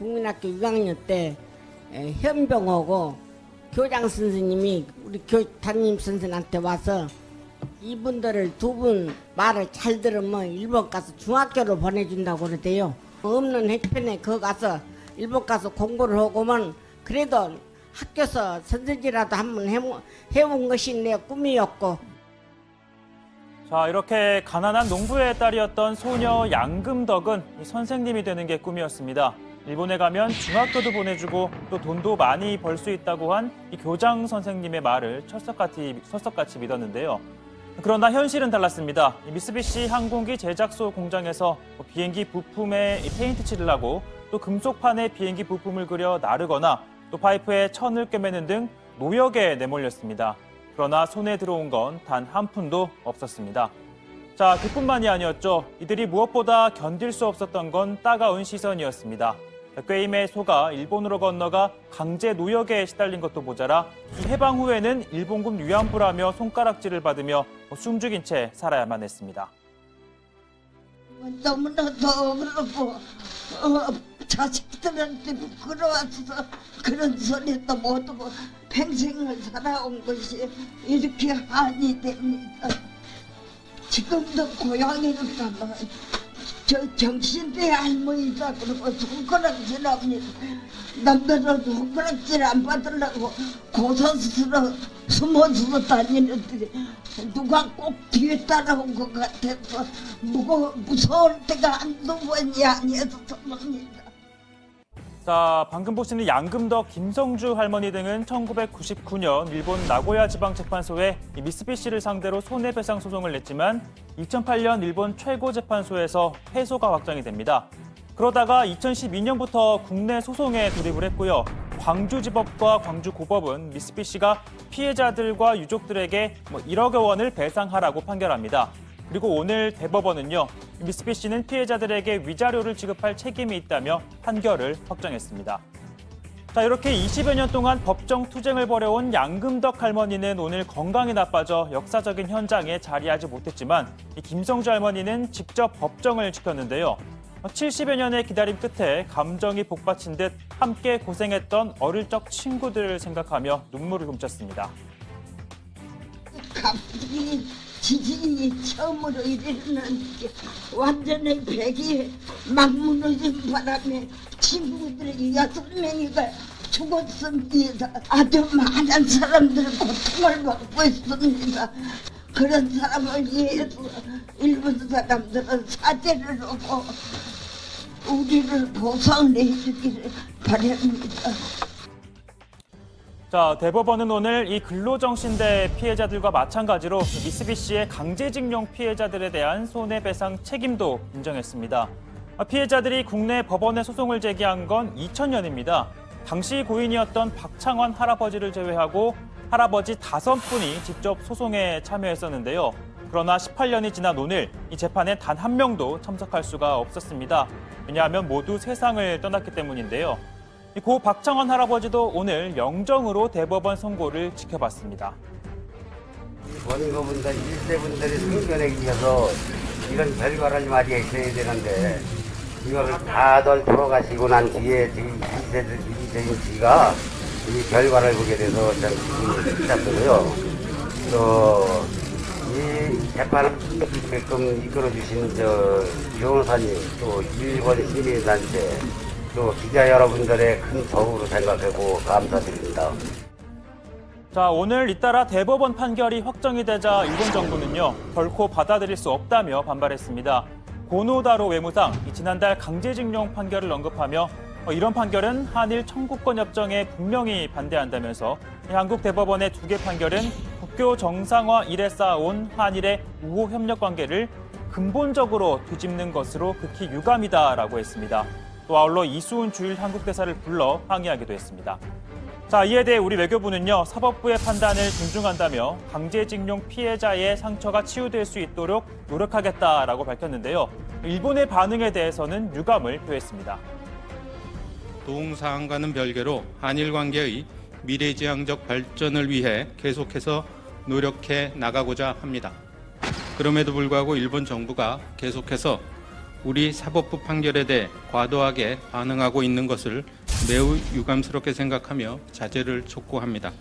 국민학교 6학년 때 현병하고 교장 선생님이 우리 담임 선생한테 와서 이분들을 두 분 말을 잘 들으면 일본 가서 중학교를 보내준다고 그러대요. 없는 해편에 거 가서 일본 가서 공부를 하고만 그래도 학교에서 선생이라도 한번 해본 것이 내 꿈이었고. 자, 이렇게 가난한 농부의 딸이었던 소녀 양금덕은 선생님이 되는 게 꿈이었습니다. 일본에 가면 중학교도 보내주고 또 돈도 많이 벌 수 있다고 한 이 교장 선생님의 말을 철석같이 믿었는데요. 그러나 현실은 달랐습니다. 미쓰비시 항공기 제작소 공장에서 비행기 부품에 페인트 칠을 하고 또 금속판에 비행기 부품을 그려 나르거나 또 파이프에 천을 꿰매는 등 노역에 내몰렸습니다. 그러나 손에 들어온 건 단 한 푼도 없었습니다. 자, 그뿐만이 아니었죠. 이들이 무엇보다 견딜 수 없었던 건 따가운 시선이었습니다. 꾀임에 속아 일본으로 건너가 강제 노역에 시달린 것도 모자라 이 해방 후에는 일본군 위안부라며 손가락질을 받으며 숨죽인 채 살아야만 했습니다. 너무나도 그렇고 자식들한테 부끄러워서 그런 소리도 못하고 평생을 살아온 것이 이렇게 한이 됩니다. 지금도 고향에 가면 저 정신대 할머니다 그러고 손가락질합니다. 남들은 손가락질 안 받으려고 고사스러 숨어서 다니는데 누가 꼭 뒤에 따라온 것 같아서 무서울 때가 한두 번이 아니어서 그럽니다. 자, 방금 보시는 양금덕, 김성주 할머니 등은 1999년 일본 나고야 지방재판소에 미쓰비시를 상대로 손해배상 소송을 냈지만 2008년 일본 최고재판소에서 패소가 확정이 됩니다. 그러다가 2012년부터 국내 소송에 돌입을 했고요. 광주지법과 광주고법은 미쓰비시가 피해자들과 유족들에게 1억여 원을 배상하라고 판결합니다. 그리고 오늘 대법원은요, 미쓰비시는 피해자들에게 위자료를 지급할 책임이 있다며 판결을 확정했습니다. 자, 이렇게 20여 년 동안 법정 투쟁을 벌여온 양금덕 할머니는 오늘 건강이 나빠져 역사적인 현장에 자리하지 못했지만 이 김성주 할머니는 직접 법정을 지켰는데요. 70여 년의 기다림 끝에 감정이 복받친 듯 함께 고생했던 어릴 적 친구들을 생각하며 눈물을 훔쳤습니다. 갑자기 지진이 처음으로 일어났는데 완전히 벽이 막 무너진 바람에 친구들이 6명이가 죽었습니다. 아주 많은 사람들이 고통을 받고 있습니다. 그런 사람을 위해서 일본 사람들은 사죄를 하고 우리를 보상을 해주기를 바랍니다. 자, 대법원은 오늘 이 근로정신대 피해자들과 마찬가지로 미쓰비시의 강제징용 피해자들에 대한 손해배상 책임도 인정했습니다. 피해자들이 국내 법원에 소송을 제기한 건 2000년입니다. 당시 고인이었던 박창환 할아버지를 제외하고 할아버지 5분이 직접 소송에 참여했었는데요. 그러나 18년이 지난 오늘 이 재판에 단 한 명도 참석할 수가 없었습니다. 왜냐하면 모두 세상을 떠났기 때문인데요. 고 박창환 할아버지도 오늘 영정으로 대법원 선고를 지켜봤습니다. 원고분들, 일세분들이 생존에 이어서 이런 결과를 맞이해야 되는데 이거를 다들 돌아가시고 난 뒤에 지금 이세인 씨가 이 결과를 보게 돼서 참 기분이複雑고요. 또 이 재판을 게끔 이끌어주신 변호사님, 또 일본 시민단체, 또 기자 여러분들의 큰 도움으로 생각하고 감사드립니다. 자, 오늘 잇따라 대법원 판결이 확정이 되자 일본 정부는요, 결코 받아들일 수 없다며 반발했습니다. 고노다로 외무상, 지난달 강제징용 판결을 언급하며 이런 판결은 한일 청구권 협정에 분명히 반대한다면서 한국 대법원의 2개 판결은 국교 정상화 이래 쌓아온 한일의 우호 협력 관계를 근본적으로 뒤집는 것으로 극히 유감이다라고 했습니다. 또 아울러 이수훈 주일 한국 대사를 불러 항의하기도 했습니다. 자, 이에 대해 우리 외교부는요, 사법부의 판단을 존중한다며 강제징용 피해자의 상처가 치유될 수 있도록 노력하겠다라고 밝혔는데요. 일본의 반응에 대해서는 유감을 표했습니다. 도움사항과는 별개로 한일 관계의 미래지향적 발전을 위해 계속해서 노력해 나가고자 합니다. 그럼에도 불구하고 일본 정부가 계속해서 우리 사법부 판결에 대해 과도하게 반응하고 있는 것을 매우 유감스럽게 생각하며 자제를 촉구합니다.